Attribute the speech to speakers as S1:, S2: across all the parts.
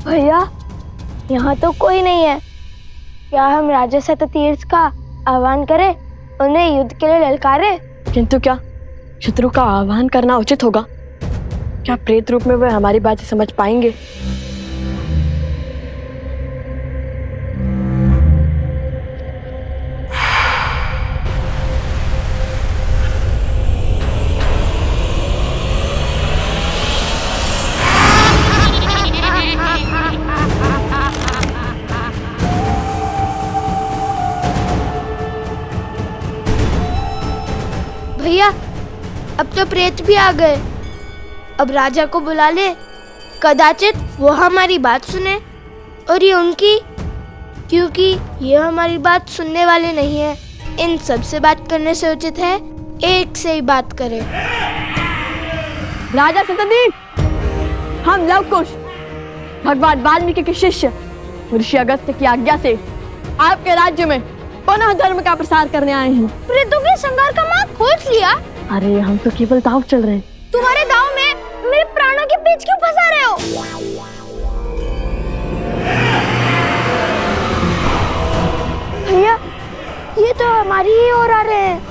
S1: भैया, यहाँ तो कोई नहीं है। क्या हम राजा शततीर्थ का आह्वान करें, उन्हें युद्ध के लिए ललकारे?
S2: किंतु क्या शत्रु का आह्वान करना उचित होगा? क्या प्रेत रूप में वे हमारी बात समझ पाएंगे?
S1: भैया, अब तो प्रेत भी आ गए। अब राजा को बुला ले, कदाचित वो हमारी बात सुने और ये उनकी, क्योंकि ये हमारी बात सुनने वाले नहीं है। इन सब से बात करने से उचित है एक से ही बात करें।
S2: राजा शततीर्थ, हम लव कुश भगवान वाल्मीकि के शिष्य ऋषि अगस्त्य की आज्ञा से आपके राज्य में पुनः धर्म का प्रसार करने आए हैं।
S1: प्रेतों के संहार का मार्ग खोज लिया?
S2: अरे हम तो केवल दांव चल रहे हैं।
S1: तुम्हारे दांव में मेरे प्राणों के पेच क्यों फंसा रहे हो? भैया, ये तो हमारी ही ओर आ रहे हैं।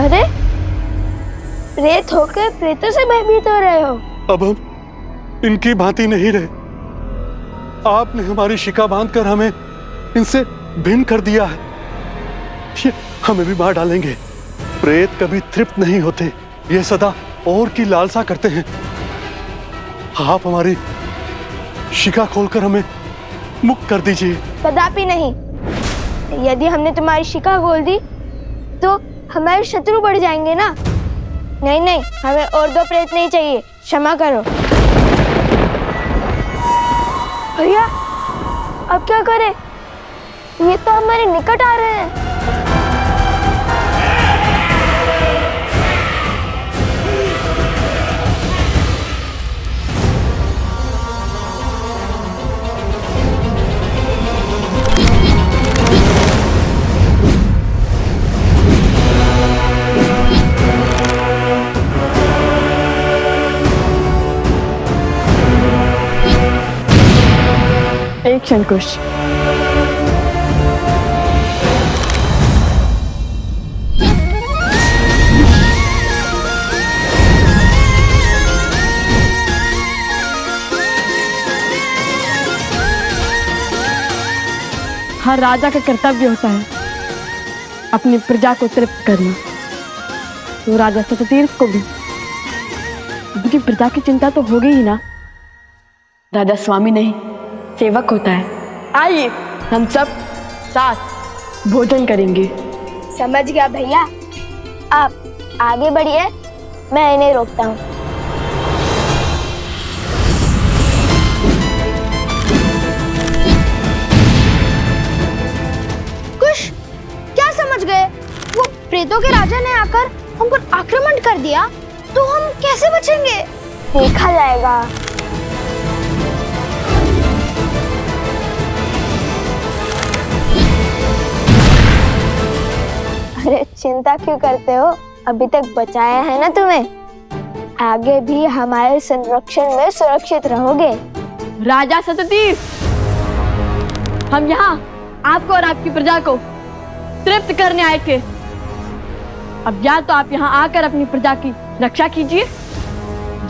S1: अरे, प्रेत होकर प्रेतों से भयभीत हो रहे हो?
S3: अब हम इनकी भांति नहीं रहे। आपने हमारी शिका बांधकर हमें इनसे भिन्न कर दिया है। ये हमें भी मार डालेंगे। प्रेत कभी तृप्त नहीं होते, ये सदा और की लालसा करते हैं। आप हमारी शिका खोलकर हमें मुक्त कर दीजिए। कदापि
S1: नहीं। यदि हमने तुम्हारी शिका खोल दी तो हमारे शत्रु बढ़ जाएंगे ना। नहीं नहीं, हमें और दो प्रेत नहीं चाहिए, क्षमा करो। भैया, अब क्या करें? ये तो हमारे निकट आ रहे हैं।
S2: एक क्षण कुश। हर राजा का कर्तव्य होता है अपनी प्रजा को तृप्त करना। तो राजा शततीर्थ को भी उनकी प्रजा की चिंता तो होगी ही ना। राजा स्वामी नहीं, सेवक होता है। आइए हम सब साथ भोजन करेंगे।
S1: समझ गया भैया, आप आगे बढ़िए, मैं इन्हें रोकता हूँ। कुश, क्या समझ गए? वो प्रेतों के राजा ने आकर हम पर आक्रमण कर दिया, तो हम कैसे बचेंगे? देखा जाएगा। अरे चिंता क्यों करते हो? अभी तक बचाया है ना तुम्हें। आगे भी हमारे संरक्षण में सुरक्षित रहोगे।
S2: राजा शततीर्थ, हम यहाँ आपको और आपकी प्रजा को तृप्त करने आए थे। अब या तो आप यहाँ आकर अपनी प्रजा की रक्षा कीजिए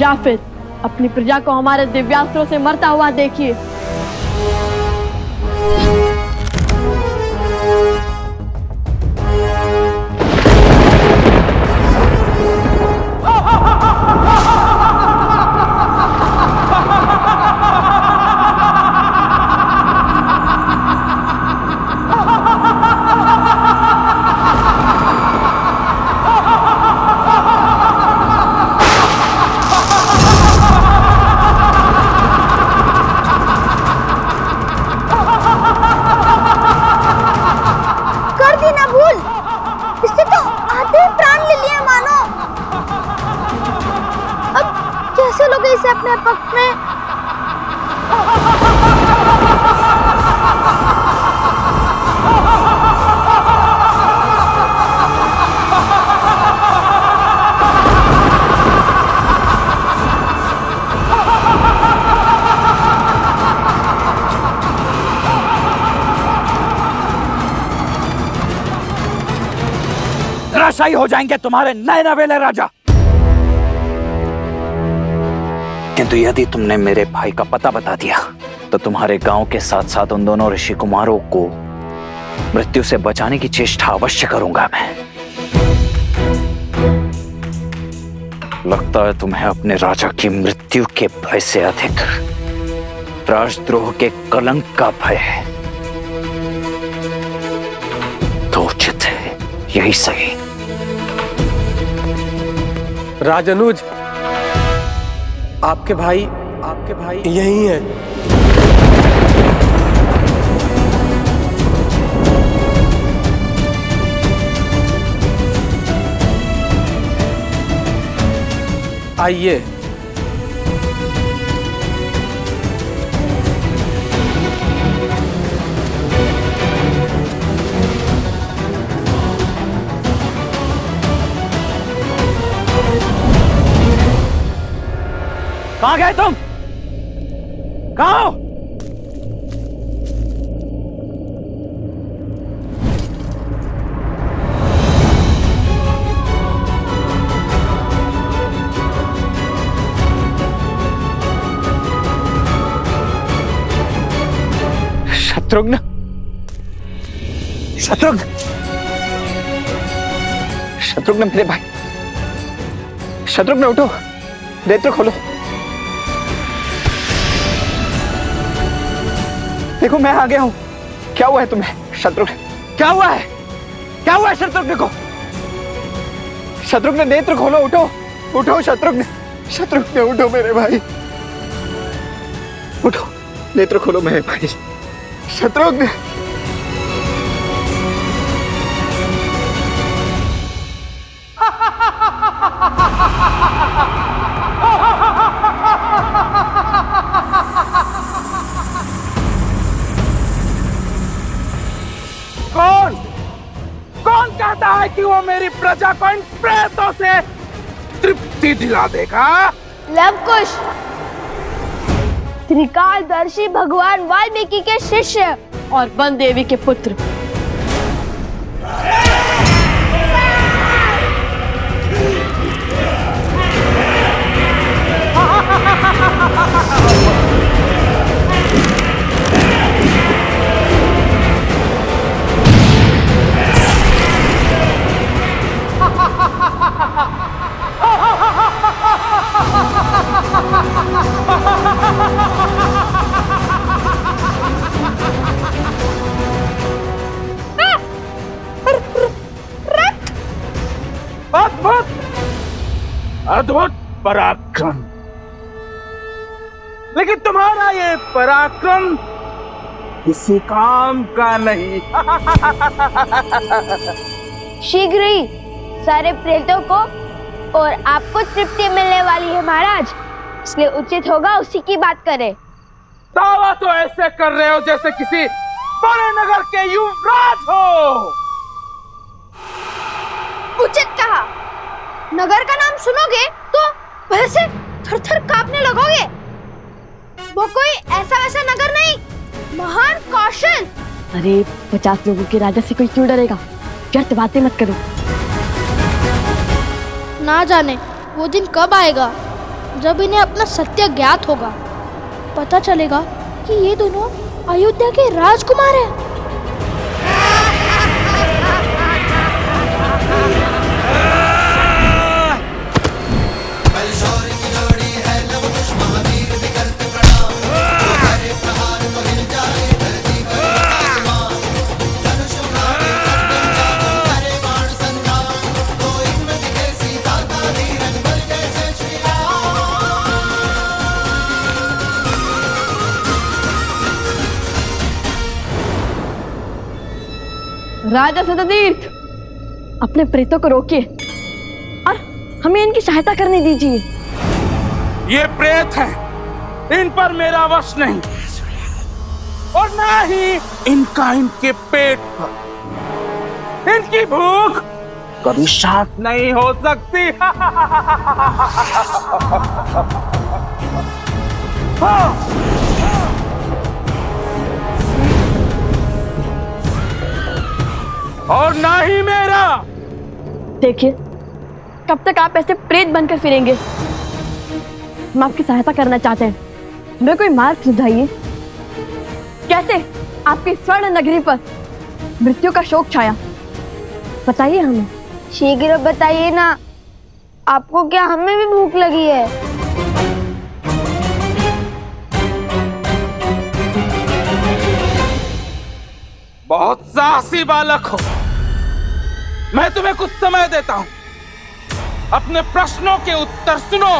S2: या फिर अपनी प्रजा को हमारे दिव्यास्त्रों से मरता हुआ देखिए।
S1: से अपने पक्ष में।
S4: धराशायी हो जाएंगे तुम्हारे नए नवेले राजा। किंतु यदि तुमने मेरे भाई का पता बता दिया तो तुम्हारे गांव के साथ साथ उन दोनों ऋषि कुमारों को मृत्यु से बचाने की चेष्टा अवश्य करूंगा मैं। लगता है तुम्हें अपने राजा की मृत्यु के भय से अधिक राजद्रोह के कलंक का भय है। तो उचित है, यही सही।
S5: राजनुज, आपके भाई यही हैं। आइए।
S4: कहां गए तुम? कहां हो? शत्रुघ्न, शत्रुघ्न, शत्रुघ्न मेरे भाई, शत्रुघ्न उठो, नेत्र खोलो। देखो मैं आ गया हूं। क्या हुआ है तुम्हें शत्रुघ्न? क्या हुआ है? क्या हुआ है शत्रुघ्न को? शत्रुघ्न नेत्र खोलो, उठो, उठो शत्रुघ्न, शत्रुघ्न उठो मेरे भाई, उठो, नेत्र खोलो मेरे भाई, शत्रुघ्न।
S5: कौन कहता है कि वो मेरी प्रजा को इन प्रेतों से तृप्ति दिला देगा?
S1: लवकुश, त्रिकालदर्शी भगवान वाल्मीकि के शिष्य
S2: और वन देवी के पुत्र।
S5: अद्भुत, अद्भुत पराक्रम। लेकिन तुम्हारा ये पराक्रम किसी काम का नहीं।
S1: शीघ्र ही सारे प्रेतों को और आपको तृप्ति मिलने वाली है महाराज, इसलिए उचित होगा उसी की बात करें।
S5: दावा तो ऐसे कर रहे हो जैसे किसी बड़े नगर के युवराज हो।
S1: उचित कहा। नगर का नाम सुनोगे तो भय से थर-थर कांपने लगोगे। वो कोई ऐसा वैसा नगर नहीं, महान कौशल।
S2: अरे 50 लोगों के राजा से कोई क्यों डरेगा? व्यर्थ बातें मत करो।
S1: ना जाने वो दिन कब आएगा जब इन्हें अपना सत्य ज्ञात होगा। पता चलेगा कि ये दोनों अयोध्या के राजकुमार हैं।
S2: राजा सततीर्थ, अपने प्रेतों को रोकिए और हमें इनकी सहायता करने दीजिए।
S5: ये प्रेत हैं, इन पर मेरा वश नहीं, और ना ही इनका इनके पेट पर। इनकी भूख कभी शांत नहीं हो सकती। और ना ही मेरा।
S2: देखिए, कब तक आप ऐसे प्रेत बनकर फिरेंगे? हम आपकी सहायता करना चाहते हैं, हमें कोई मार्ग सुझाइए। कैसे आपकी स्वर्ण नगरी पर मृत्यु का शोक छाया, बताइए हमें।
S1: शीघ्र बताइए ना, आपको क्या हमें भी भूख लगी है?
S5: बहुत साहसी बालक हो, मैं तुम्हें कुछ समय देता हूं, अपने प्रश्नों के उत्तर सुनो।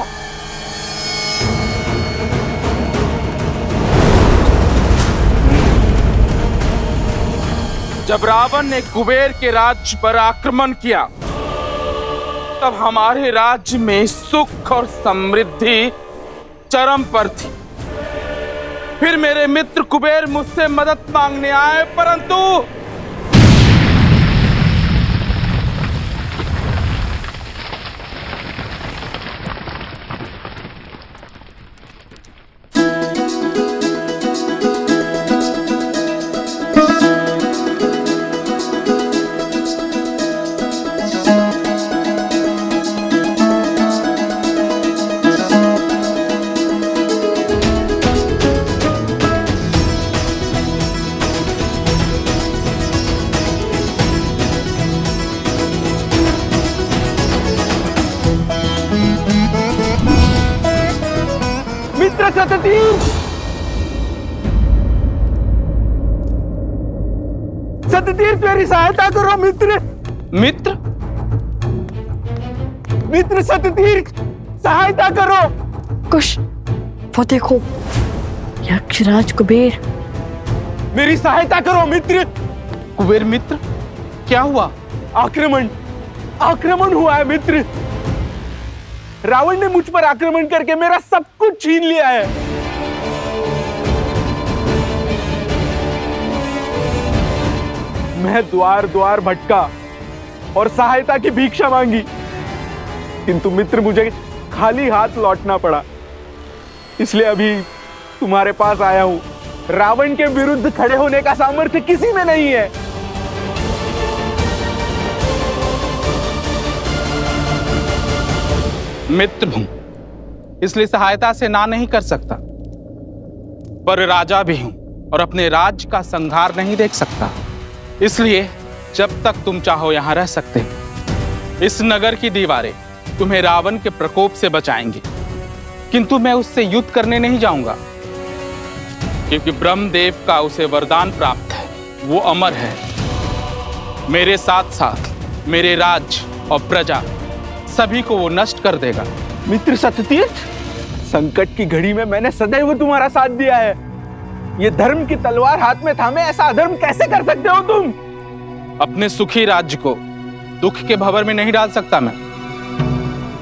S5: जब रावण ने कुबेर के राज्य पर आक्रमण किया, तब हमारे राज्य में सुख और समृद्धि चरम पर थी। फिर मेरे मित्र कुबेर मुझसे मदद मांगने आए, परंतु मित्र सततीर, सततीर मेरी सहायता करो मित्र। मित्र? मित्र सततीर, सहायता करो।
S2: कुश, वो देखो, यक्षराज कुबेर।
S5: मेरी सहायता करो मित्र। कुबेर मित्र, क्या हुआ? आक्रमण, आक्रमण हुआ है मित्र। रावण ने मुझ पर आक्रमण करके मेरा सब कुछ छीन लिया है। मैं द्वार द्वार भटका और सहायता की भिक्षा मांगी, किंतु मित्र मुझे खाली हाथ लौटना पड़ा। इसलिए अभी तुम्हारे पास आया हूं। रावण के विरुद्ध खड़े होने का सामर्थ्य किसी में नहीं है। मित्र हूं, इसलिए सहायता से ना नहीं कर सकता, पर राजा भी हूं और अपने राज्य का संहार नहीं देख सकता। इसलिए जब तक तुम चाहो यहां रह सकते हो। इस नगर की दीवारें तुम्हें रावण के प्रकोप से बचाएंगी, किंतु मैं उससे युद्ध करने नहीं जाऊंगा, क्योंकि ब्रह्मदेव का उसे वरदान प्राप्त है, वो अमर है। मेरे साथ साथ मेरे राज्य और प्रजा सभी को वो नष्ट कर देगा। मित्र सततीर्थ, संकट की घड़ी में मैंने सदैव तुम्हारा साथ दिया है। ये धर्म की तलवार हाथ में थामे ऐसा अधर्म कैसे कर सकते हो तुम? अपने सुखी राज्य को दुख के भंवर में नहीं डाल सकता मैं।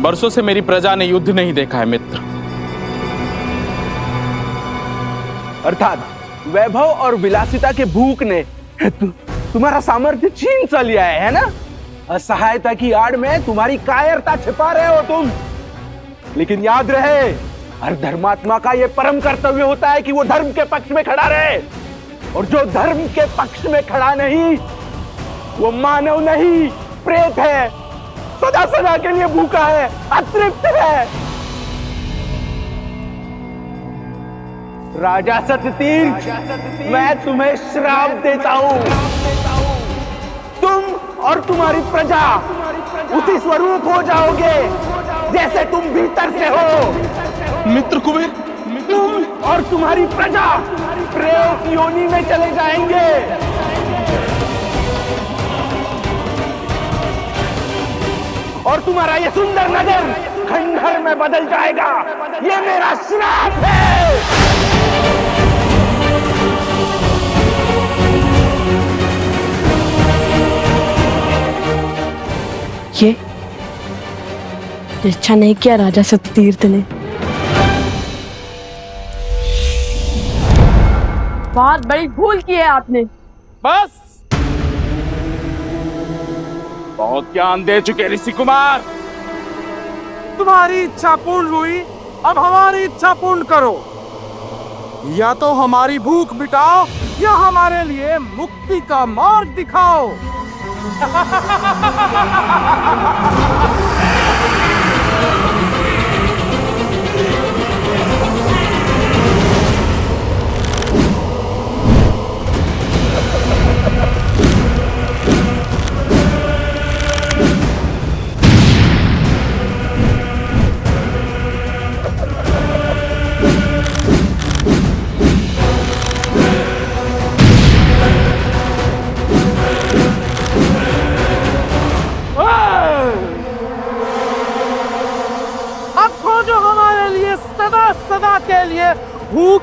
S5: बरसों से मेरी प्रजा ने युद्ध नहीं देखा है मित्र। अर्थात वैभव और विलासिता के भूख ने तुम्हारा सामर्थ्य छीन सा लिया है ना? असहायता की आड़ में तुम्हारी कायरता छिपा रहे हो तुम। लेकिन याद रहे, हर धर्मात्मा का यह परम कर्तव्य होता है कि वो धर्म के पक्ष में खड़ा रहे, और जो धर्म के पक्ष में खड़ा नहीं, वो मानव नहीं, प्रेत है, सदा सदा के लिए भूखा है, अतृप्त है। राजा सततीर्थ, मैं तुम्हें श्राप देता हूं। तुम और तुम्हारी प्रजा उसी स्वरूप हो जाओगे जैसे तुम भीतर से हो। मित्र कुबेर, तुम और तुम्हारी प्रजा प्रेत योनि में चले जाएंगे। और तुम्हारा ये सुंदर नगर खंडहर में बदल जाएगा। ये मेरा श्राप है।
S2: ये अच्छा नहीं किया राजा सततीर्थ ने। बहुत बड़ी भूल की है आपने।
S5: बस, बहुत ज्ञान दे चुके ऋषि कुमार। तुम्हारी इच्छा पूर्ण हुई, अब हमारी इच्छा पूर्ण करो। या तो हमारी भूख मिटाओ या हमारे लिए मुक्ति का मार्ग दिखाओ। अब खोजो हमारे लिए सदा सदा के लिए भूख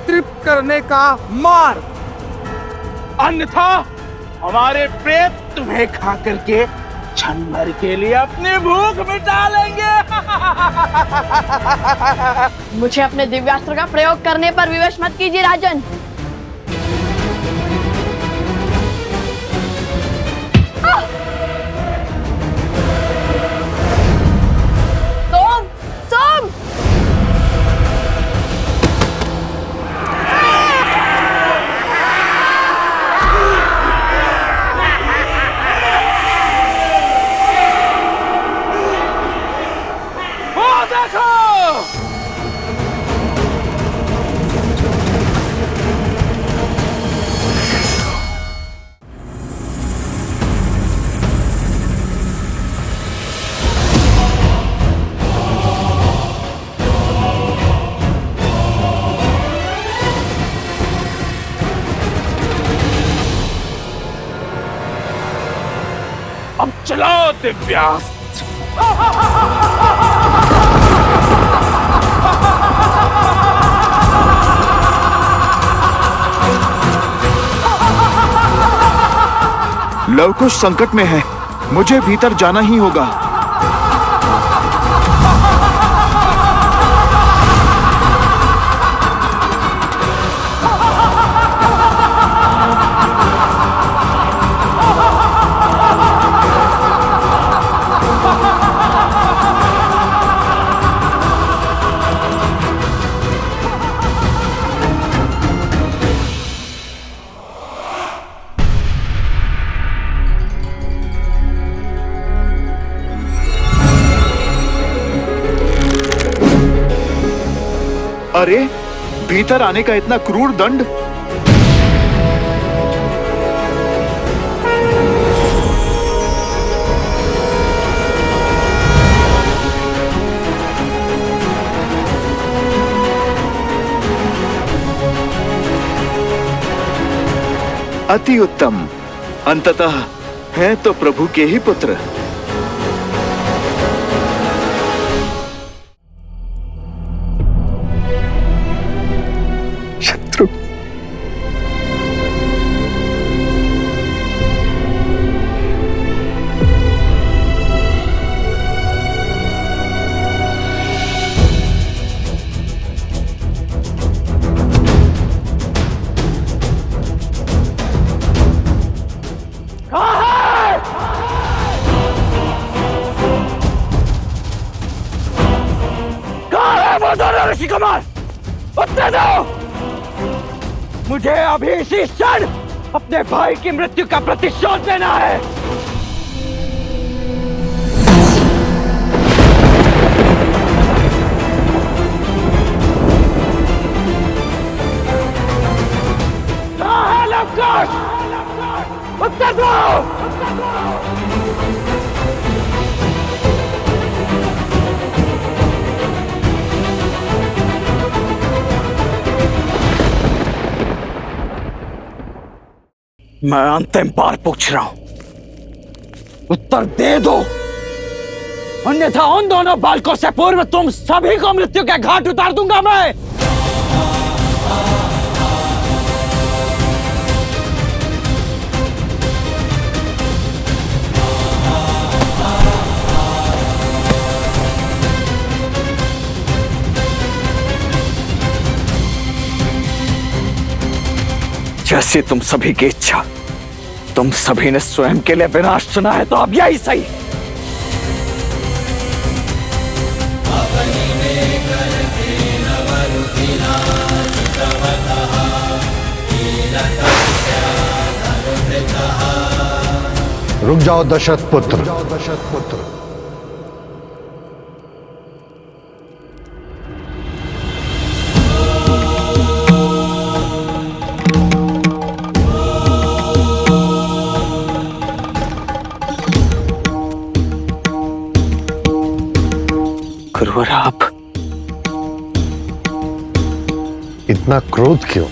S5: तृप्त करने का मार्ग, अन्यथा हमारे प्रेत तुम्हें खा करके क्षण भर के लिए अपनी भूख मिटा लेंगे।
S2: मुझे अपने दिव्यास्त्र का प्रयोग करने पर विवश मत कीजिए राजन। सोम, सोम!
S5: वो देखो, अब चलाओ दिव्यास्त्र।
S6: लवकुश संकट में है, मुझे भीतर जाना ही होगा। अरे, भीतर आने का इतना क्रूर दंड! अति उत्तम। अंततः हैं तो प्रभु के ही पुत्र। शत्रु,
S5: ऋषि कुमार, उत्तर दो। मुझे अभी इसी क्षण अपने भाई की मृत्यु का प्रतिशोध लेना है। कहाँ है लवकुश? उत्तर दो। मैं अंतिम बार पूछ रहा हूं, उत्तर दे दो, अन्यथा उन दोनों बालकों से पूर्व तुम सभी को मृत्यु के घाट उतार दूंगा मैं।
S4: जैसी तुम सभी की इच्छा, तुम सभी ने स्वयं के लिए विनाश चुना है, तो अब यही सही।
S7: रुक जाओ दशरथ पुत्र।
S4: गुरुवर, आप
S7: इतना क्रोध क्यों?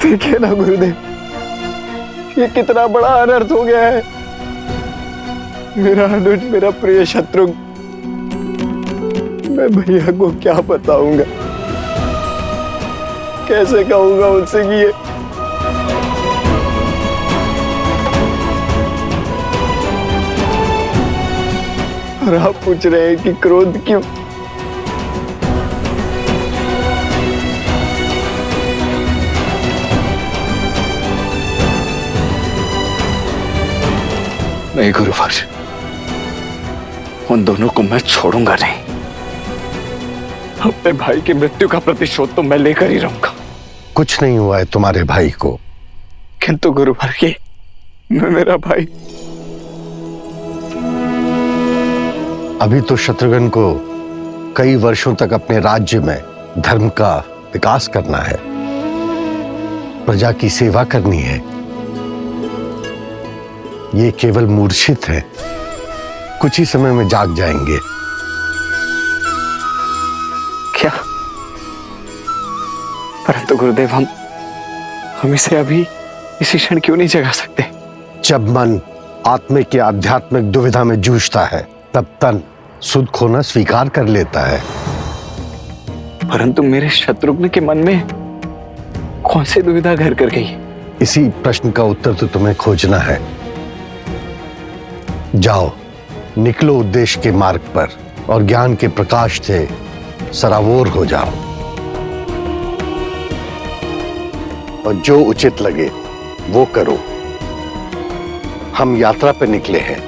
S6: देखिए ना गुरुदेव, ये कितना बड़ा अनर्थ हो गया है। मेरा अनुज, मेरा प्रिय शत्रु, मैं भैया को क्या बताऊंगा, कैसे कहूंगा उनसे कि ये और आप पूछ रहे हैं कि क्रोध क्यों?
S4: नहीं गुरुवर, उन दोनों को मैं छोड़ूंगा नहीं। अपने भाई की मृत्यु का प्रतिशोध तो मैं लेकर ही रहूंगा।
S7: कुछ नहीं हुआ है तुम्हारे भाई को।
S6: किंतु गुरुवर, ये मेरा भाई
S7: अभी तो शत्रुघ्न को कई वर्षों तक अपने राज्य में धर्म का विकास करना है, प्रजा की सेवा करनी है। ये केवल मूर्छित है, कुछ ही समय में जाग जाएंगे।
S4: क्या? परंतु गुरुदेव, हम इसे अभी इसी क्षण क्यों नहीं जगा सकते?
S7: जब मन आत्मिक या आध्यात्मिक दुविधा में जूझता है, तब तन सुध खोना स्वीकार कर लेता है।
S4: परंतु मेरे शत्रुघ्न के मन में कौन सी दुविधा घर कर गई?
S7: इसी प्रश्न का उत्तर तो तुम्हें खोजना है। जाओ, निकलो उद्देश्य के मार्ग पर और ज्ञान के प्रकाश से सराबोर हो जाओ, और जो उचित लगे वो करो। हम यात्रा पर निकले हैं,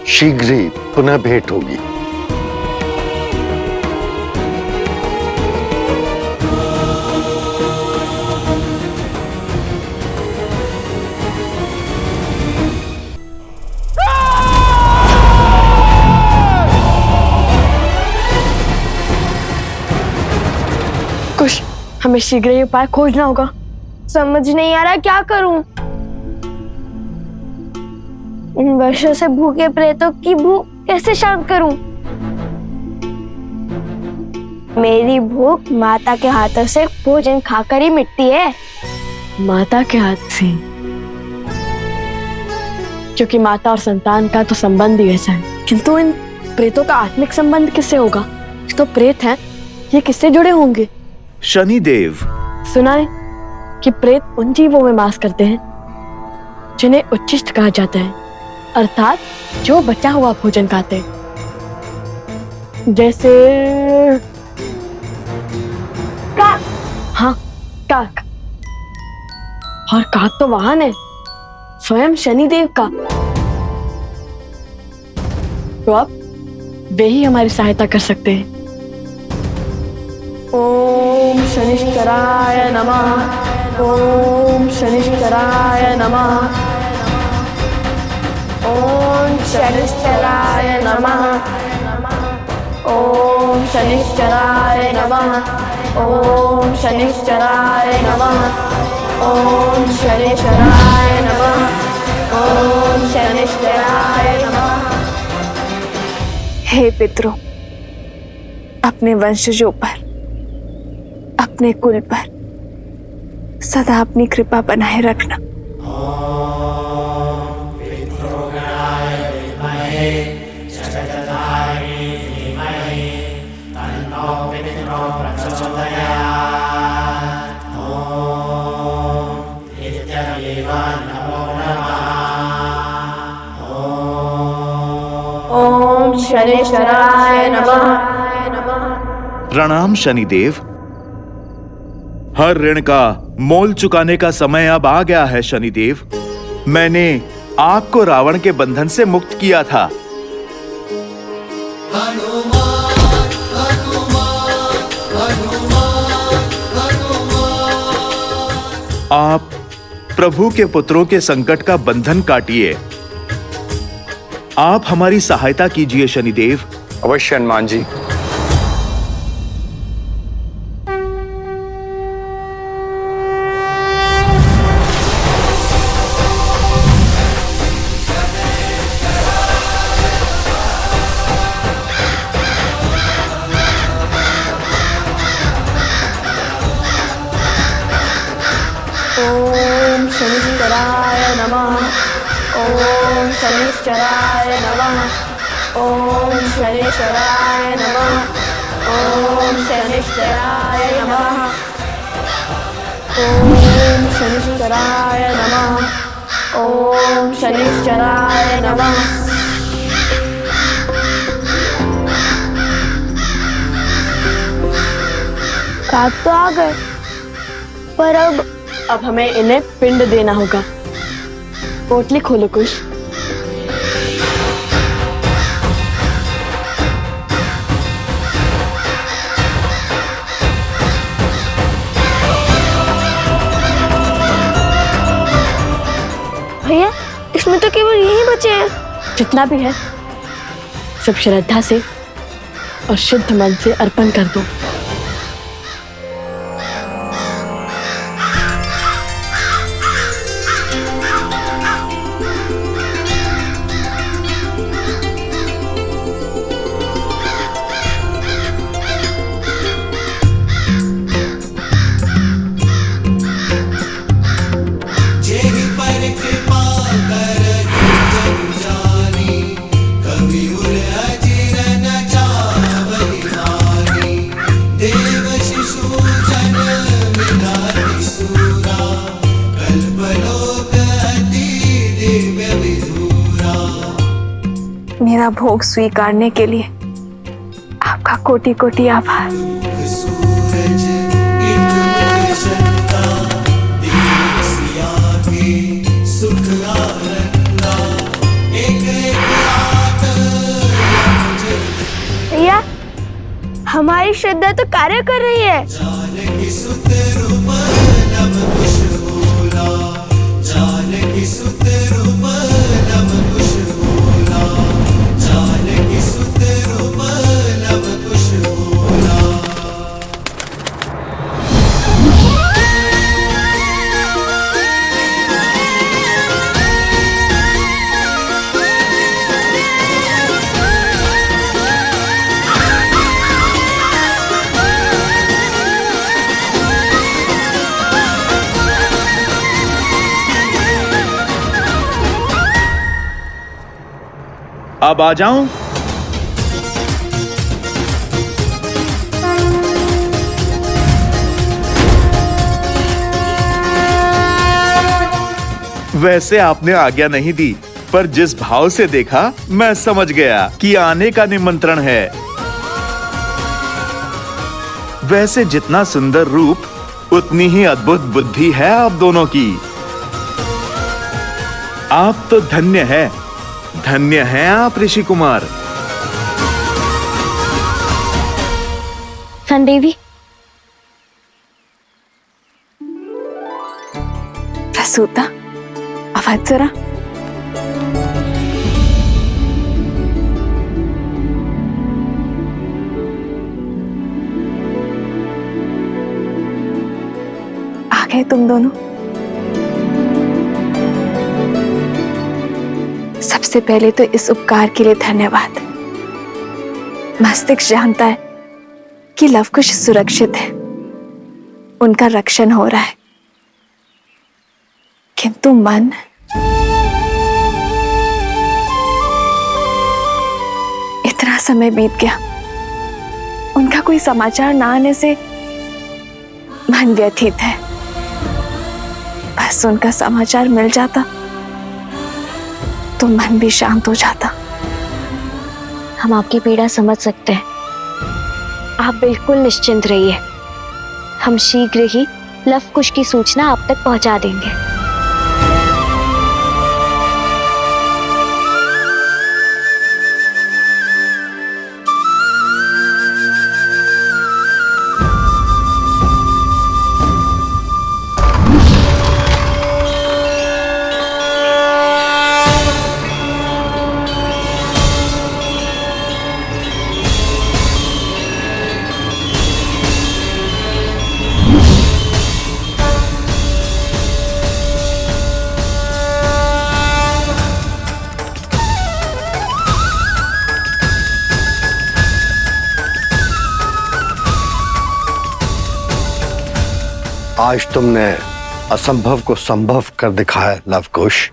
S7: शीघ्र ही पुनः भेंट होगी।
S2: कुछ हमें शीघ्र ही उपाय खोजना होगा।
S1: समझ नहीं आ रहा क्या करूं। इन वर्षों से भूखे प्रेतों की भूख कैसे शांत करूं? मेरी भूख माता के हाथों से भोजन खाकर ही मिटती है।
S2: माता के हाथ से? क्योंकि माता और संतान का तो संबंध ही ऐसा है। किंतु इन प्रेतों का आत्मिक संबंध किससे होगा? तो प्रेत हैं, ये किससे जुड़े होंगे?
S6: शनिदेव।
S2: सुना है कि प्रेत उन जीवों में वास करते हैं जिन्हें उच्छिष्ट कहा जाता है, अर्थात जो बचा हुआ भोजन खाते हैं। जैसे
S1: काक।
S2: हाँ, काक। और काक तो वाहन है स्वयं शनिदेव का। तो अब वे ही हमारी सहायता कर सकते हैं। ओम शनिश्चराय नमः। ओम शनिश्चराय नमः। ओम शनिश्चराय नमः। ओम शनिश्चराय नमः। ओम शनिश्चराय नमः। ओम शनिश्चराय नमः। ओम शनिश्चराय नमः।
S8: हे पितरों, अपने वंशजों पर, अपने कुल पर सदा अपनी कृपा बनाए रखना। शनिश्चराय नमः।
S9: प्रणाम शनिदेव। हर ऋण का मोल चुकाने का समय अब आ गया है शनिदेव। मैंने आपको रावण के बंधन से मुक्त किया था। आप प्रभु के पुत्रों के संकट का बंधन काटिए। आप हमारी सहायता कीजिए शनिदेव।
S6: अवश्य हनुमान जी।
S8: ओम शनिश्चराय नमः। ओम शनिश्चराय नमः। ओम शनिश्चराय नमः। ओम शनिश्चराय नमः। ओम शनिश्चराय नमः। ओम शनिश्चराय नमः।
S1: रात तो आ गए, पर
S2: अब हमें इन्हें पिंड देना होगा। पोटली खोलो कुश।
S1: भैया, इसमें तो केवल यही बचे हैं।
S2: जितना भी है सब श्रद्धा से और शुद्ध मन से अर्पण कर दो।
S8: मेरा भोग स्वीकारने के लिए आपका कोटि कोटि आभार।
S1: भैया, हमारी श्रद्धा तो कार्य कर रही है।
S9: अब आ जाऊं? वैसे आपने आज्ञा नहीं दी, पर जिस भाव से देखा मैं समझ गया कि आने का निमंत्रण है। वैसे जितना सुंदर रूप उतनी ही अद्भुत बुद्धि है आप दोनों की। आप तो धन्य है, धन्य हैं आप ऋषि कुमार।
S2: संदेवी,
S8: प्रसूता, आवाज जरा। आ गए तुम दोनों। सबसे पहले तो इस उपकार के लिए धन्यवाद। मस्तिष्क जानता है कि लवकुश सुरक्षित है, उनका रक्षण हो रहा है, किंतु मन इतना समय बीत गया, उनका कोई समाचार ना आने से मन व्यथित है। बस उनका समाचार मिल जाता तो मन भी शांत हो जाता। हम आपकी पीड़ा समझ सकते हैं। आप बिल्कुल निश्चिंत रहिए, हम शीघ्र ही लव कुश की सूचना आप तक पहुंचा देंगे।
S7: आज तुमने असंभव को संभव कर दिखाया लवकुश।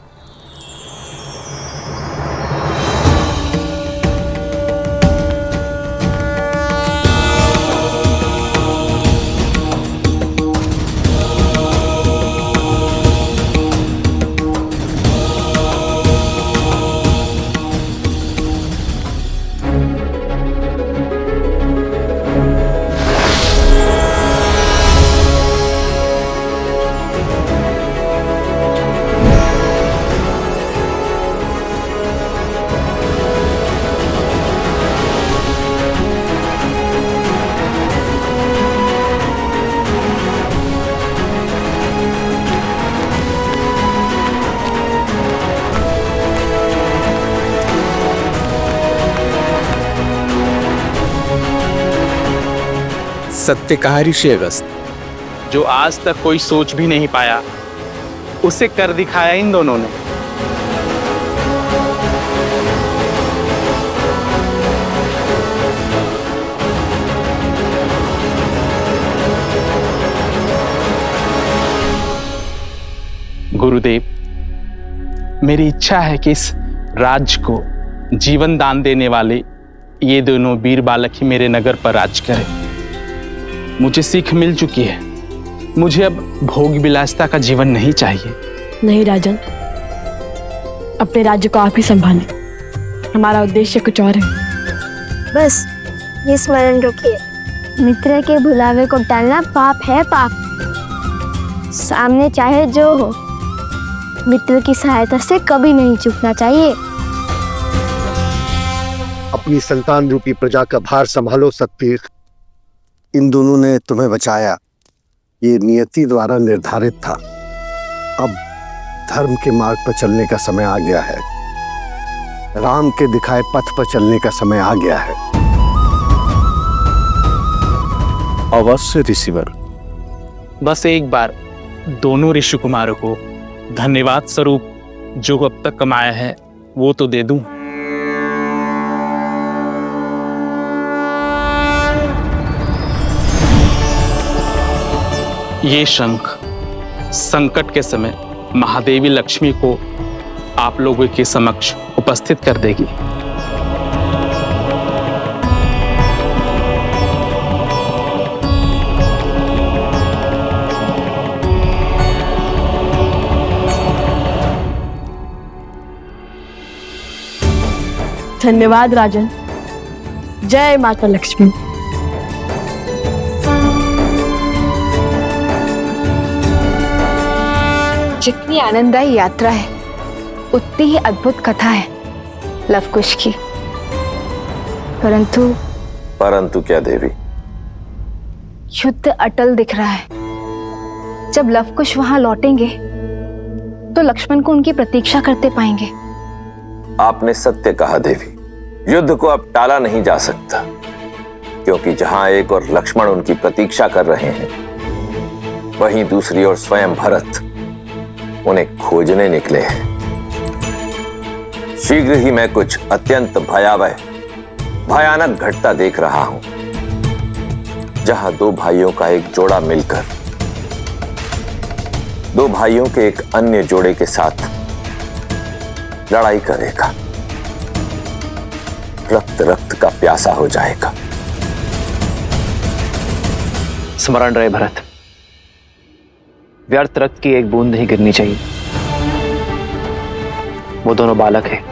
S5: सत्य कहा ऋषि अगस्त, जो आज तक कोई सोच भी नहीं पाया उसे कर दिखाया इन दोनों ने। गुरुदेव, मेरी इच्छा है कि इस राज्य को जीवन दान देने वाले ये दोनों वीर बालक ही मेरे नगर पर राज करें। मुझे सीख मिल चुकी है, मुझे अब भोग विलासिता का जीवन नहीं चाहिए।
S2: नहीं राजन, अपने राज्य को आप ही संभालें, हमारा उद्देश्य कुछ और है।
S1: बस ये स्मरण रखिए, मित्र के बुलावे को टालना पाप है, पाप। सामने चाहे जो हो, मित्र की सहायता से कभी नहीं चूकना चाहिए।
S7: अपनी संतान रूपी प्रजा का भार संभालो सतवीर। इन दोनों ने तुम्हें बचाया, ये नियति द्वारा निर्धारित था। अब धर्म के मार्ग पर चलने का समय आ गया है, राम के दिखाए पथ पर चलने का समय आ गया है।
S10: अवश्य ऋषिवर।
S5: बस एक बार दोनों ऋषि कुमारों को धन्यवाद स्वरूप जो अब तक कमाया है वो तो दे दूं। ये शंख संकट के समय महादेवी लक्ष्मी को आप लोगों के समक्ष उपस्थित कर देगी।
S2: धन्यवाद राजन। जय माता लक्ष्मी।
S8: जितनी आनंददायी यात्रा है उतनी ही अद्भुत कथा है लवकुश की। परंतु
S10: क्या देवी?
S8: युद्ध अटल दिख रहा है। जब लवकुश वहां लौटेंगे तो लक्ष्मण को उनकी प्रतीक्षा करते पाएंगे।
S10: आपने सत्य कहा देवी, युद्ध को अब टाला नहीं जा सकता, क्योंकि जहां एक और लक्ष्मण उनकी प्रतीक्षा कर रहे हैं, वहीं दूसरी ओर स्वयं भरत उन्हें खोजने निकले हैं। शीघ्र ही मैं कुछ अत्यंत भयानक घटना देख रहा हूं, जहां दो भाइयों का एक जोड़ा मिलकर दो भाइयों के एक अन्य जोड़े के साथ लड़ाई करेगा, रक्त का प्यासा हो जाएगा।
S4: स्मरण रहे भरत, व्यर्थ रक्त की एक बूंद नहीं गिरनी चाहिए। वो दोनों बालक हैं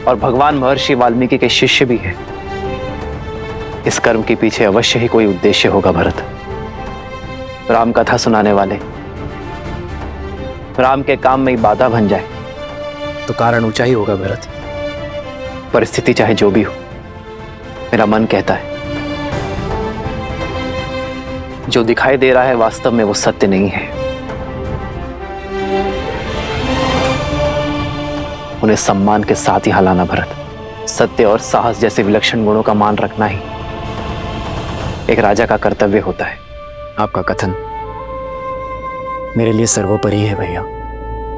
S4: और भगवान महर्षि वाल्मीकि के शिष्य भी है। इस कर्म के पीछे अवश्य ही कोई उद्देश्य होगा भरत। राम कथा सुनाने वाले राम के काम में ही बाधा बन जाए तो कारण ऊंचा ही होगा भरत। परिस्थिति चाहे जो भी हो, मेरा मन कहता है जो दिखाई दे रहा है वास्तव में वो सत्य नहीं है। उन्हें सम्मान के साथ ही हलाना भरत। सत्य और साहस जैसे विलक्षण गुणों का मान रखना ही एक राजा का कर्तव्य होता है।
S11: आपका कथन मेरे लिए सर्वोपरि है भैया,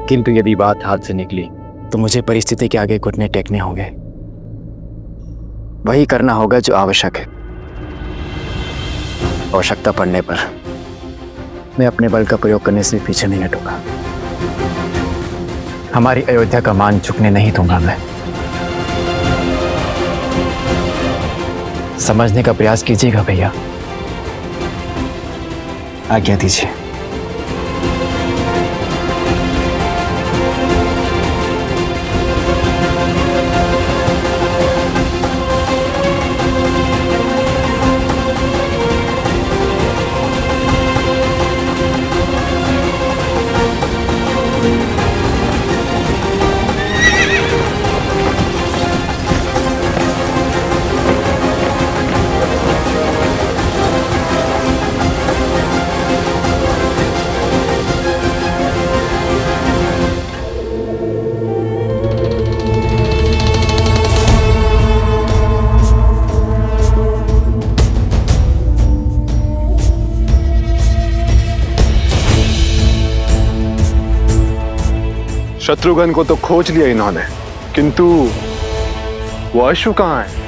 S11: किंतु यदि बात हाथ से निकली तो मुझे परिस्थिति के आगे घुटने टेकने होंगे। वही करना होगा जो आवश्यक है। आवश्यकता पड़ने पर मैं अपने बल का प्रयोग करने से पीछे नहीं हटूंगा। हमारी अयोध्या का मान झुकने नहीं दूंगा मैं। समझने का प्रयास कीजिएगा भैया, आज्ञा दीजिए।
S6: शत्रुघ्न को तो खोज लिया इन्होंने, किंतु वो अश्व कहाँ है?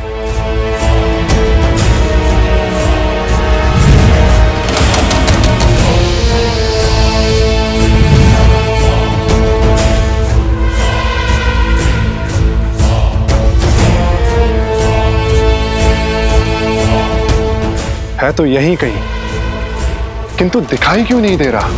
S6: है तो यहीं कहीं, किंतु दिखाई क्यों नहीं दे रहा?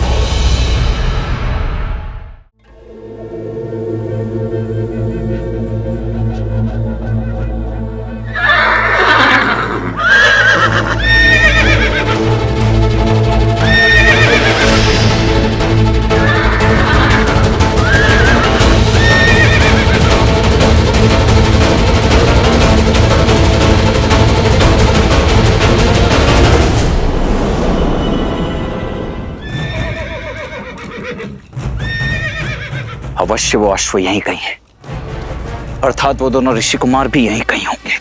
S4: अवश्य वो अश्व यहीं कहीं है, अर्थात वो दोनों ऋषि कुमार भी यहीं कहीं होंगे।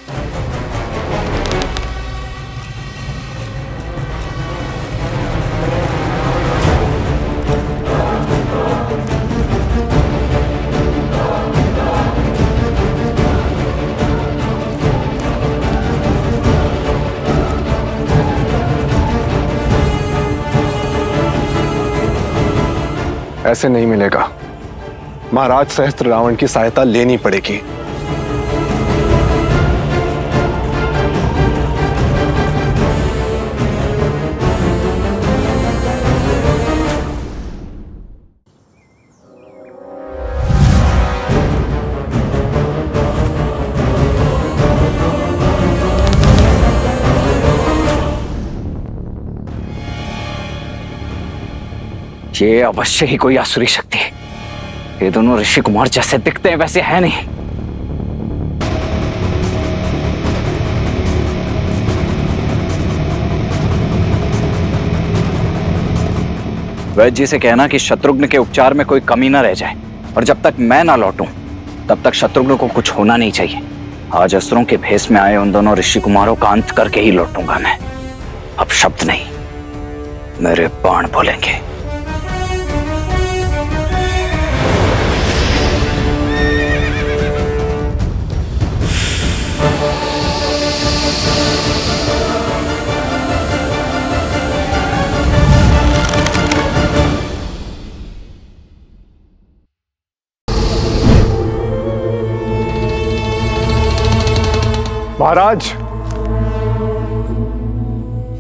S6: ऐसे नहीं मिलेगा। महाराज सहस्त्र रावण की सहायता लेनी पड़ेगी।
S4: ये अवश्य ही कोई आसुरी शक्ति है। ये दोनों ऋषि कुमार जैसे दिखते हैं वैसे है नहीं। वैद्य जी से कहना कि शत्रुघ्न के उपचार में कोई कमी ना रह जाए, और जब तक मैं ना लौटूं तब तक शत्रुघ्न को कुछ होना नहीं चाहिए। आज अस्त्रों के भेष में आए उन दोनों ऋषि कुमारों का अंत करके ही लौटूंगा मैं। अब शब्द नहीं, मेरे बाण बोलेंगे।
S6: महाराज,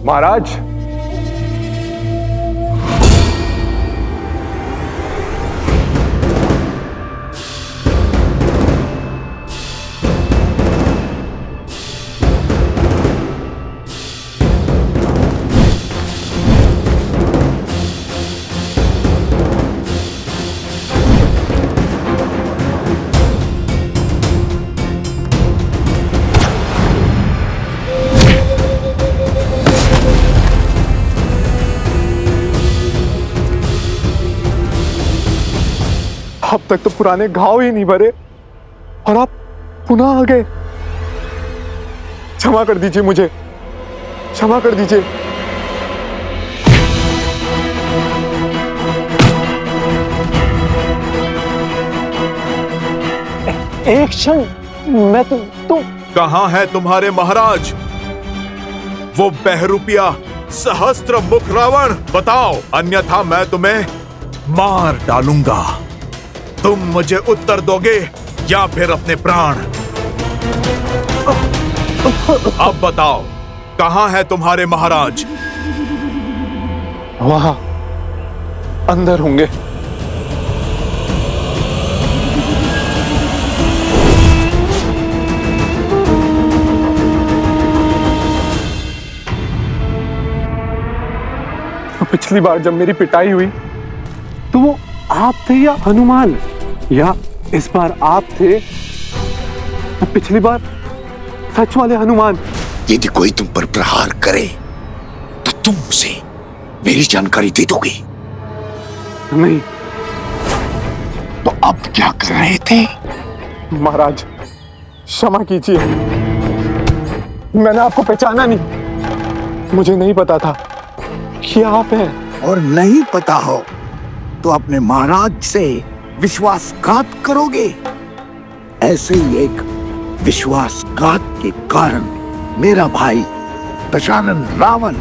S6: महाराज, तक तो पुराने घाव ही नहीं भरे और आप पुनः आ गए। क्षमा कर दीजिए मुझे, क्षमा कर दीजिए। एक क्षण, मैं तुम
S9: कहाँ है तुम्हारे महाराज? वो बहरूपिया सहस्त्र मुख रावण, बताओ, अन्यथा मैं तुम्हें मार डालूंगा। तुम मुझे उत्तर दोगे या फिर अपने प्राण? अब बताओ, कहाँ है तुम्हारे महाराज?
S6: वहां अंदर होंगे। पिछली बार जब मेरी पिटाई हुई तो वो आप थे या हनुमान, या इस बार आप थे पिछली बार सच वाले हनुमान?
S7: यदि कोई तुम पर प्रहार करे तो तुम उसे मेरी जानकारी दे दोगे?
S6: नहीं।
S7: तो अब क्या कर रहे थे?
S6: महाराज क्षमा कीजिए, मैंने आपको पहचाना नहीं। मुझे नहीं पता था कि आप हैं।
S7: और नहीं पता हो तो अपने महाराज से विश्वासघात करोगे? ऐसे ही एक विश्वासघात के कारण मेरा भाई दशानन रावण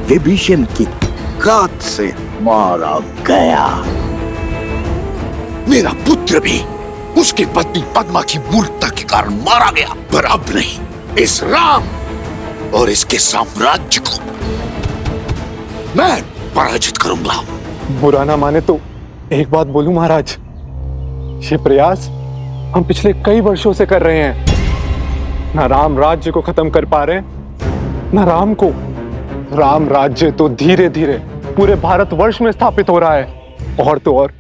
S7: विभीषण की घात से मारा गया। मेरा पुत्र भी उसकी पत्नी पद्मा की मूर्खता के कारण मारा गया, पर अब नहीं, इस राम और इसके साम्राज्य को मैं पराजित करूंगा।
S6: बुरा ना माने तो एक बात बोलूं महाराज, ये प्रयास हम पिछले कई वर्षों से कर रहे हैं। ना राम राज्य को खत्म कर पा रहे, ना राम को। राम राज्य तो धीरे धीरे पूरे भारतवर्ष में स्थापित हो रहा है, और तो और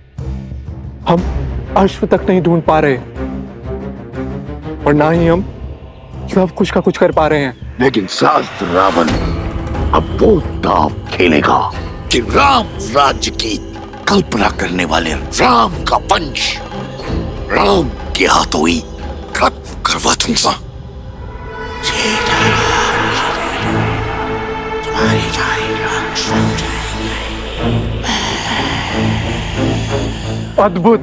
S6: हम अश्व तक नहीं ढूंढ पा रहे, और ना ही हम सब कुछ का कुछ कर पा रहे हैं।
S7: लेकिन शास्त्र रावण अब वो दांव खेलेगा कि राम राज्य की कल्पना करने वाले राम का वंश राम के हाथों ही खत्म करवा दूंगा।
S6: अद्भुत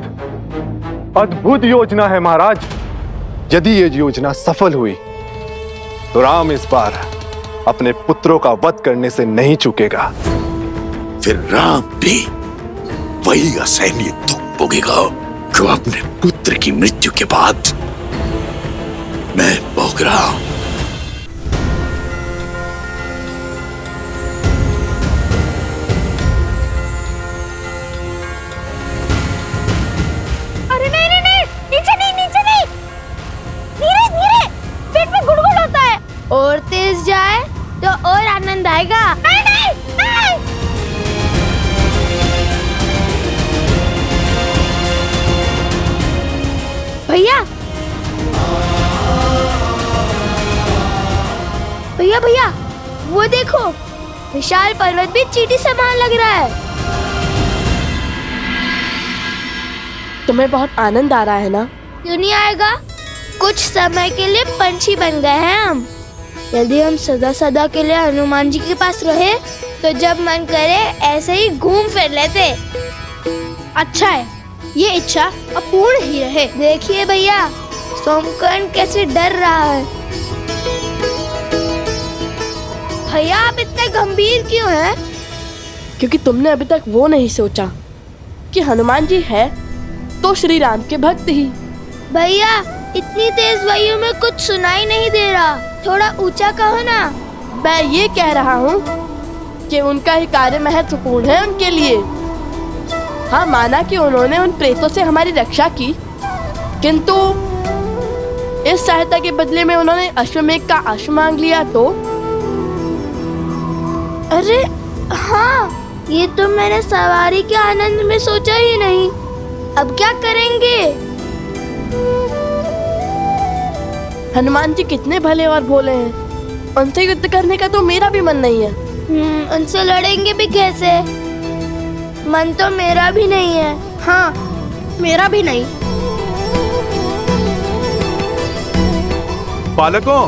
S6: अद्भुत योजना है महाराज। यदि ये योजना सफल हुई तो राम इस बार अपने पुत्रों का वध करने से नहीं चूकेगा।
S7: फिर राम भी वही असहनीय दुख भोगेगा जो अपने पुत्र की मृत्यु के बाद मैं भोग रहा हूं।
S1: अरे नहीं नहीं नहीं, नीचे नहीं, नीचे नहीं, धीरे धीरे, पेट में गुड़गुड़ होता है। और तेज जाए तो और आनंद आएगा। नहीं नहीं नहीं। भैया भैया भैया, वो देखो, विशाल पर्वत भी चींटी समान लग रहा है।
S2: तुम्हें बहुत आनंद आ रहा है ना?
S1: क्यों नहीं आएगा? कुछ समय के लिए पंछी बन गए हैं हम। यदि हम सदा सदा के लिए हनुमान जी के पास रहे तो जब मन करे ऐसे ही घूम फिर लेते। अच्छा है, ये इच्छा अपूर्ण ही रहे। देखिए भैया, सोमकर्ण कैसे डर रहा है। भैया आप इतने गंभीर क्यों हैं?
S2: क्योंकि तुमने अभी तक वो नहीं सोचा कि हनुमान जी है तो श्री राम के भक्त ही।
S1: भैया इतनी तेज वायु में कुछ सुनाई नहीं दे रहा, थोड़ा ऊंचा कहो ना।
S2: मैं ये कह रहा हूँ कि उनका ही कार्य महत्वपूर्ण है उनके लिए। हाँ, माना कि उन्होंने उन प्रेतों से हमारी रक्षा की, किंतु इस सहायता के बदले में उन्होंने अश्वमेघ का अश्व मांग लिया तो?
S1: अरे हाँ, ये तो मैंने सवारी के आनंद में सोचा ही नहीं। अब क्या करेंगे?
S2: हनुमान जी कितने भले और भोले हैं, उनसे युद्ध करने का तो मेरा भी मन नहीं है।
S1: उनसे लड़ेंगे भी कैसे? मन तो मेरा भी नहीं है। हाँ, मेरा भी नहीं।
S9: बालकों,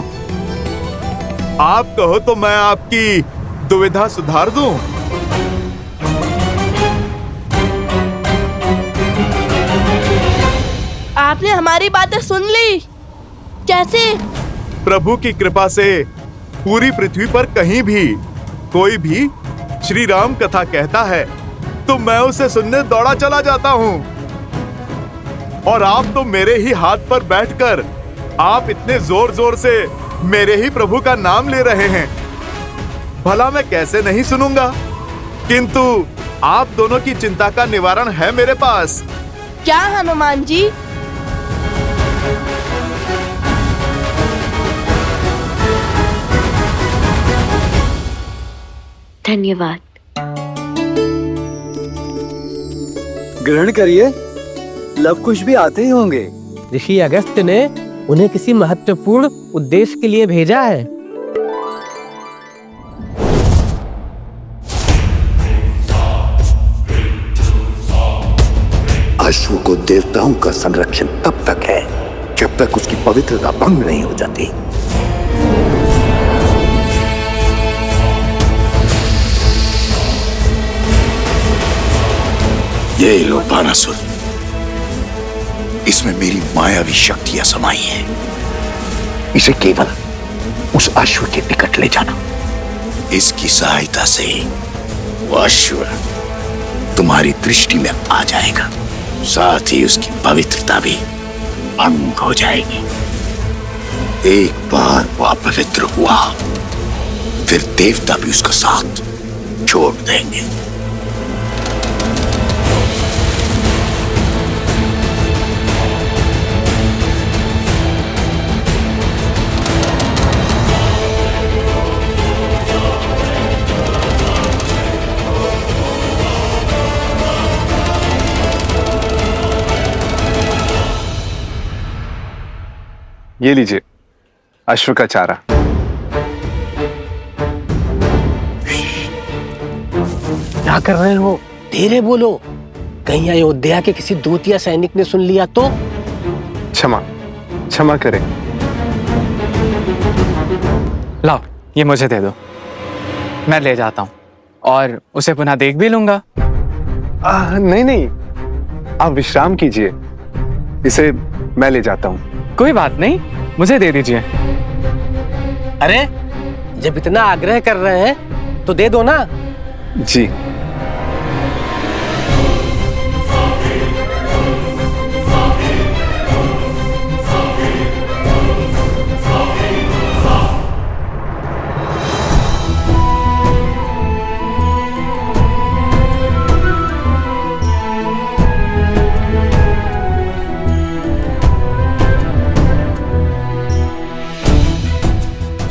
S9: आप कहो तो मैं आपकी दुविधा सुधार दूं।
S1: आपने हमारी बातें सुन ली? कैसे?
S9: प्रभु की कृपा से पूरी पृथ्वी पर कहीं भी कोई भी श्री राम कथा कहता है तो मैं उसे सुनने दौड़ा चला जाता हूँ। और आप तो मेरे ही हाथ पर बैठकर आप इतने जोर जोर से मेरे ही प्रभु का नाम ले रहे हैं, भला मैं कैसे नहीं सुनूंगा। किंतु आप दोनों की चिंता का निवारण है मेरे पास।
S1: क्या हनुमान जी?
S8: धन्यवाद।
S12: ग्रहण करिए, लव कुश भी आते ही होंगे।
S13: ऋषि अगस्त्य ने उन्हें किसी महत्वपूर्ण उद्देश्य के लिए भेजा है।
S7: अश्व को देवताओं का संरक्षण तब तक है जब तक उसकी पवित्रता भंग नहीं हो जाती।
S14: ये लो बानासुर, इसमें मेरी मायावी शक्तियां समाई हैं।
S7: इसे केवल उस अश्व के निकट ले जाना।
S14: इसकी सहायता से वो अश्व तुम्हारी दृष्टि में आ जाएगा, साथ ही उसकी पवित्रता भी भंग हो जाएगी। एक बार वो अपवित्र हुआ, फिर देवता भी उसका साथ छोड़ देंगे।
S6: ये लीजिए अश्व का चारा।
S13: क्या कर रहे हो? धीरे बोलो, कहीं अयोध्या के किसी दूत या सैनिक ने सुन लिया तो?
S6: क्षमा क्षमा करें।
S11: लाओ, ये मुझे दे दो, मैं ले जाता हूँ और उसे पुनः देख भी लूंगा।
S6: नहीं नहीं, आप विश्राम कीजिए, इसे मैं ले जाता हूँ।
S11: कोई बात नहीं, मुझे दे दीजिए।
S13: अरे जब इतना आग्रह कर रहे हैं तो दे दो ना।
S6: जी।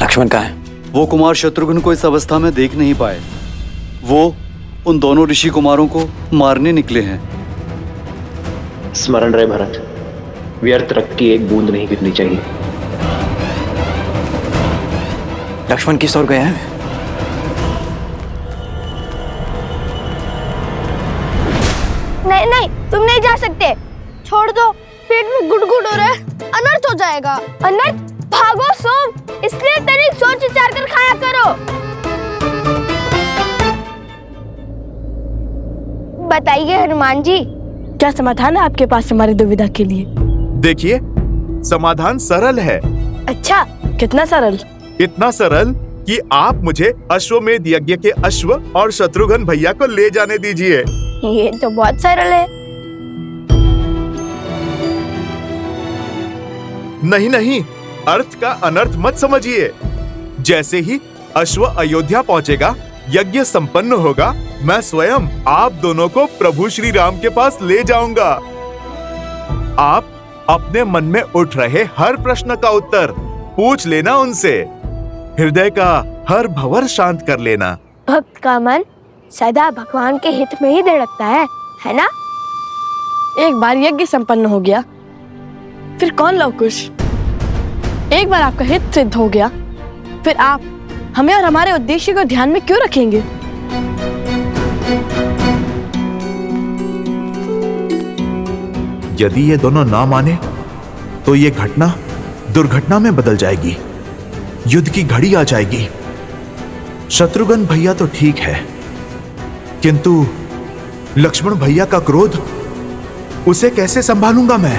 S12: लक्ष्मण कहाँ है?
S15: वो कुमार शत्रुघ्न को इस अवस्था में देख नहीं पाए। वो उन दोनों ऋषि कुमारों को मारने निकले हैं।
S16: स्मरण रहे भरत, व्यर्थ रक्त की एक बूंद नहीं गिरनी चाहिए।
S12: लक्ष्मण किस ओर गया है?
S1: नहीं नहीं, तुम नहीं जा सकते। छोड़ दो, पेट में गुड़गुड़ हो रहा है, अनर्थ हो जाएगा। अनर्थ? भागो सोम, इसलिए तनिक सोच विचार कर खाया करो। बताइए हनुमान जी,
S2: क्या समाधान है आपके पास हमारी दुविधा के लिए?
S9: देखिए, समाधान सरल है।
S2: अच्छा, कितना सरल?
S9: इतना सरल कि आप मुझे अश्वमेध यज्ञ के अश्व और शत्रुघ्न भैया को ले जाने दीजिए।
S1: ये तो बहुत सरल है।
S9: नहीं नहीं, अर्थ का अनर्थ मत समझिए। जैसे ही अश्व अयोध्या पहुंचेगा, यज्ञ संपन्न होगा, मैं स्वयं आप दोनों को प्रभु श्री राम के पास ले जाऊंगा। आप अपने मन में उठ रहे हर प्रश्न का उत्तर पूछ लेना उनसे। हृदय का हर भंवर शांत कर लेना।
S1: भक्त का मन सदा भगवान के हित में ही धड़कता है ना?
S2: एक बार यज्ञ संपन्न हो गया, फिर कौन लव कुश? एक बार आपका हित सिद्ध हो गया, फिर आप हमें और हमारे उद्देश्य को ध्यान में क्यों रखेंगे?
S9: यदि ये दोनों ना माने तो ये घटना दुर्घटना में बदल जाएगी, युद्ध की घड़ी आ जाएगी। शत्रुघ्न भैया तो ठीक है, किंतु लक्ष्मण भैया का क्रोध, उसे कैसे संभालूंगा मैं?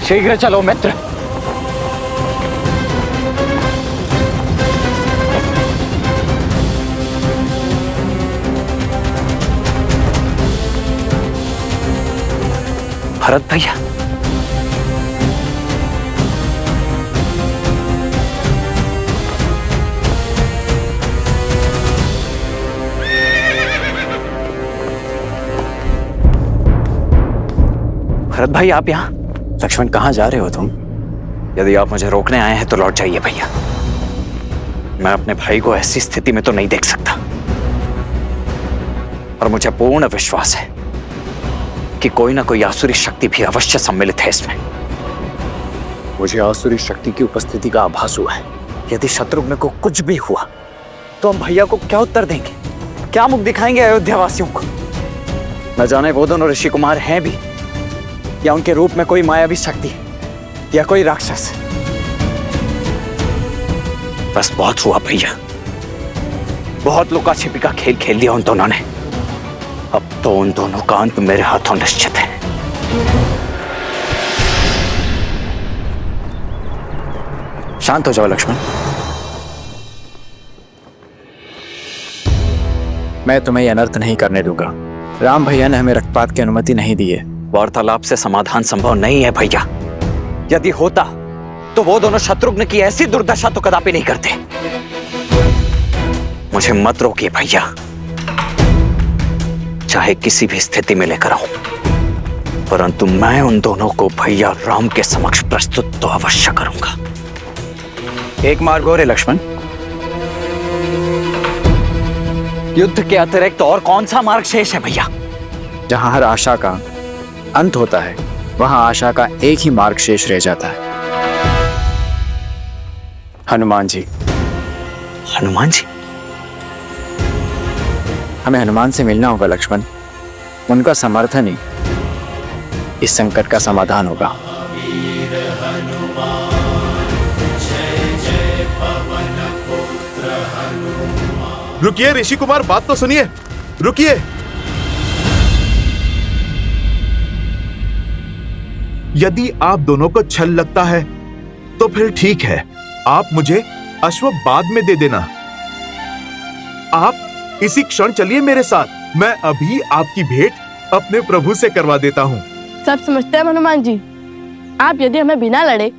S4: शीघ्र चलो मित्र। भरत भैया, भरत भाई आप यहाँ?
S11: लक्ष्मण कहाँ जा रहे हो तुम?
S4: यदि आप मुझे रोकने आए हैं तो लौट जाइए भैया। मैं अपने भाई को ऐसी स्थिति में तो नहीं देख सकता, और मुझे पूर्ण विश्वास है कि कोई ना कोई आसुरी शक्ति भी अवश्य सम्मिलित है इसमें।
S11: मुझे आसुरी शक्ति की उपस्थिति का आभास हुआ है।
S4: यदि शत्रुघ्न को कुछ भी हुआ तो हम भैया को क्या उत्तर देंगे, क्या मुख दिखाएंगे अयोध्या वासियों को? न जाने वो दोनों ऋषि कुमार हैं भी, या उनके रूप में कोई मायावी शक्ति या कोई राक्षस। बस बहुत हुआ भैया, बहुत लुका छिपी का खेल खेल दिया उन दोनों ने। अब तो उन दोनों का अंत मेरे हाथों निश्चित है।
S11: शांत हो जाओ लक्ष्मण। मैं तुम्हें यह अनर्थ नहीं करने दूंगा। राम भैया ने हमें रक्तपात की अनुमति नहीं दी है।
S4: वार्तालाप से समाधान संभव नहीं है भैया। यदि होता तो वो दोनों शत्रुघ्न की ऐसी दुर्दशा तो कदापि नहीं करते। मुझे मत रोकिए भैया, चाहे किसी भी स्थिति में लेकर आऊं, परंतु मैं उन दोनों को भैया राम के समक्ष प्रस्तुत तो अवश्य करूंगा।
S11: एक मार्ग और है लक्ष्मण।
S4: युद्ध के अतिरिक्त और कौन सा मार्ग शेष है भैया?
S11: जहां हर आशा का अंत होता है, वहां आशा का एक ही मार्ग शेष रह जाता है। हनुमान जी।
S4: हनुमान जी?
S11: हमें हनुमान से मिलना होगा लक्ष्मण। उनका समर्थन ही इस संकट का समाधान होगा।
S9: रुकिए ऋषि कुमार, बात तो सुनिए, रुकिए। यदि आप दोनों को छल लगता है तो फिर ठीक है, आप मुझे अश्व बाद में दे देना। आप इसी क्षण चलिए मेरे साथ। मैं अभी आपकी भेंट अपने प्रभु से करवा देता हूँ।
S2: सब समझते हैं हनुमान जी। आप यदि हमें बिना लड़े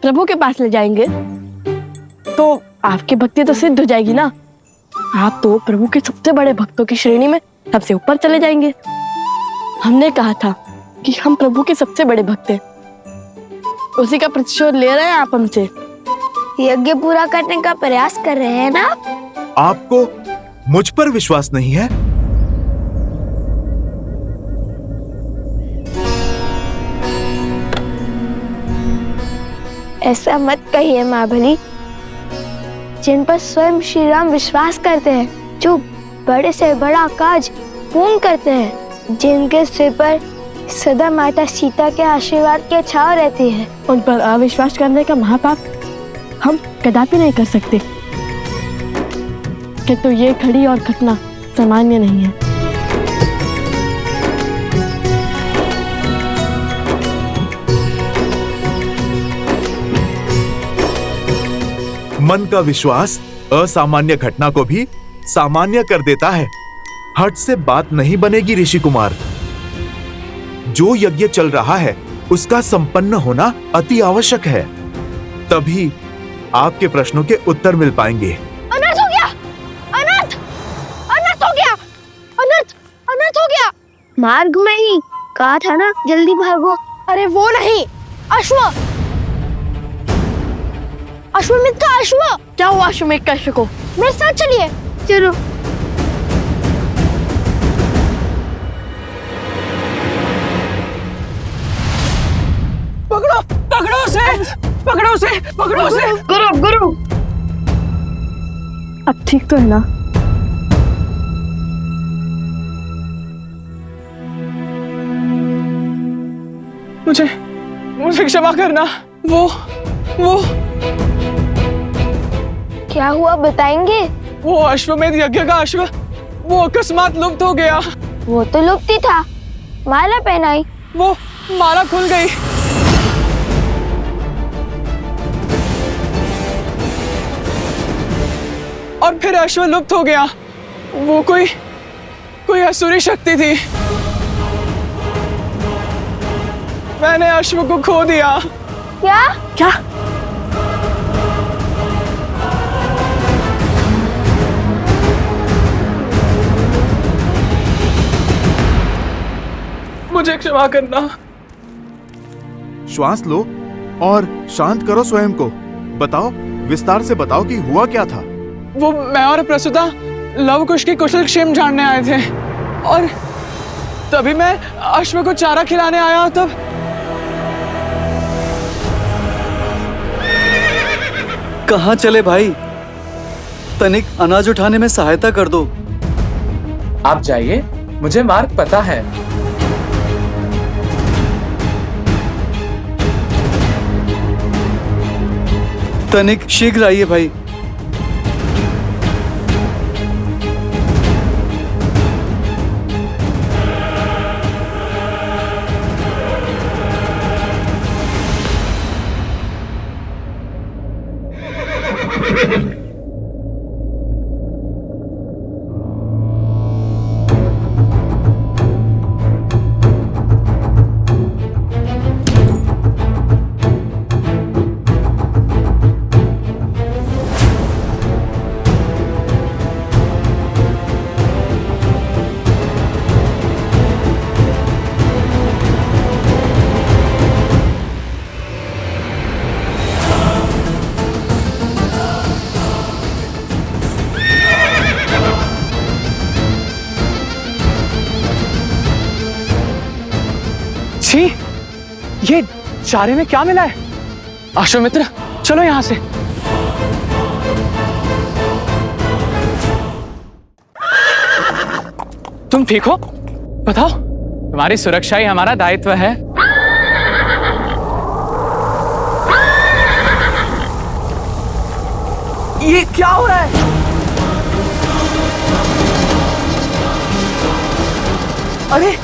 S2: प्रभु के पास ले जाएंगे तो आपकी भक्ति तो सिद्ध हो जाएगी ना। आप तो प्रभु के सबसे बड़े भक्तों की श्रेणी में सबसे ऊपर चले जाएंगे। हमने कहा था कि हम प्रभु के सबसे बड़े भक्त हैं। उसी का प्रतिशोध ले रहे हैं आप हमसे।
S1: यज्ञ पूरा करने का प्रयास कर रहे हैं ना?
S9: आपको मुझ पर विश्वास नहीं है?
S1: ऐसा मत कहिए माँ भली। जिन पर स्वयं श्री राम विश्वास करते हैं, जो बड़े से बड़ा काज पूर्ण करते हैं, जिनके सिर पर सदा माता सीता के आशीर्वाद की छाव रहती है,
S2: उन पर अविश्वास करने का महापाप हम कदापि नहीं कर सकते। किंतु ये घड़ी और घटना सामान्य नहीं है।
S9: मन का विश्वास असामान्य घटना को भी सामान्य कर देता है। हट से बात नहीं बनेगी ऋषि कुमार। जो यज्ञ चल रहा है उसका संपन्न होना अति आवश्यक है, तभी आपके प्रश्नों के उत्तर मिल पाएंगे।
S1: अनर्थ हो गया! अनर्थ! अनर्थ हो गया! अनर्थ! अनर्थ हो गया! मार्ग में ही कहा था ना, जल्दी भागो। अरे वो नहीं, अश्व! अश्वमेध का अश्व!
S2: क्या हुआ अश्वमेध का अश्व को?
S1: मेरे साथ चलिए। चलो।
S13: पकड़ो, पकड़ो उसे,
S2: पकड़ो उसे, पकड़ो उसे। गुरु गुरु, अब ठीक तो है ना? मुझे क्षमा करना। वो
S1: क्या हुआ बताएंगे?
S2: वो अश्वमेध यज्ञ का अश्व वो अकस्मात लुप्त हो गया।
S1: वो तो लुप्त ही था, माला पहनाई।
S2: वो माला खुल गई। और फिर अश्व लुप्त हो गया। वो कोई असुरी शक्ति थी। मैंने अश्व को खो दिया।
S1: क्या?
S2: क्या? मुझे क्षमा करना।
S9: श्वास लो और शांत करो स्वयं को। बताओ, विस्तार से बताओ कि हुआ क्या था।
S2: वो मैं और प्रसूता लवकुश की कुशल क्षेम जानने आए थे और तभी मैं अश्व को चारा खिलाने आया। तब
S15: कहाँ चले भाई? तनिक अनाज उठाने में सहायता कर दो।
S17: आप जाइए, मुझे मार्ग पता है।
S15: तनिक शीघ्र आइए भाई।
S2: ये चारे में क्या मिला है? अश्वमित्र, चलो यहां से। तुम ठीक हो? बताओ, तुम्हारी सुरक्षा ही हमारा दायित्व है। ये क्या हो रहा है? अरे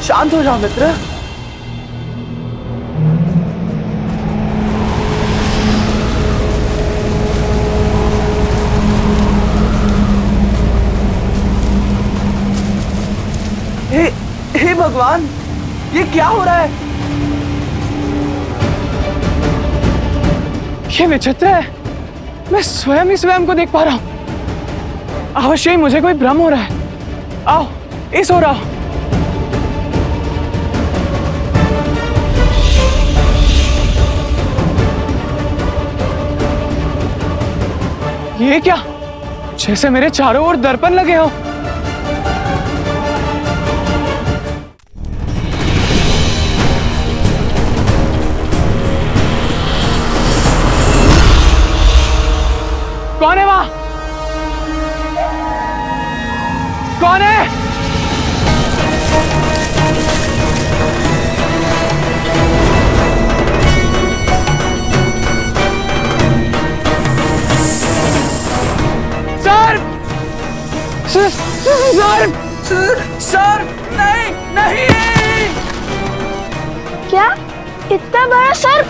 S2: शांत हो जाओ मित्र। हे भगवान, ये क्या हो रहा है? ये विचित्र है। मैं स्वयं ही स्वयं को देख पा रहा हूं। अवश्य ही मुझे कोई भ्रम हो रहा है। आओ, इस हो रहा हो। ये क्या? जैसे मेरे चारों ओर दर्पण लगे हो। कौन है वहां? कौन है? सर, नहीं।
S1: क्या? इतना बड़ा सर्प?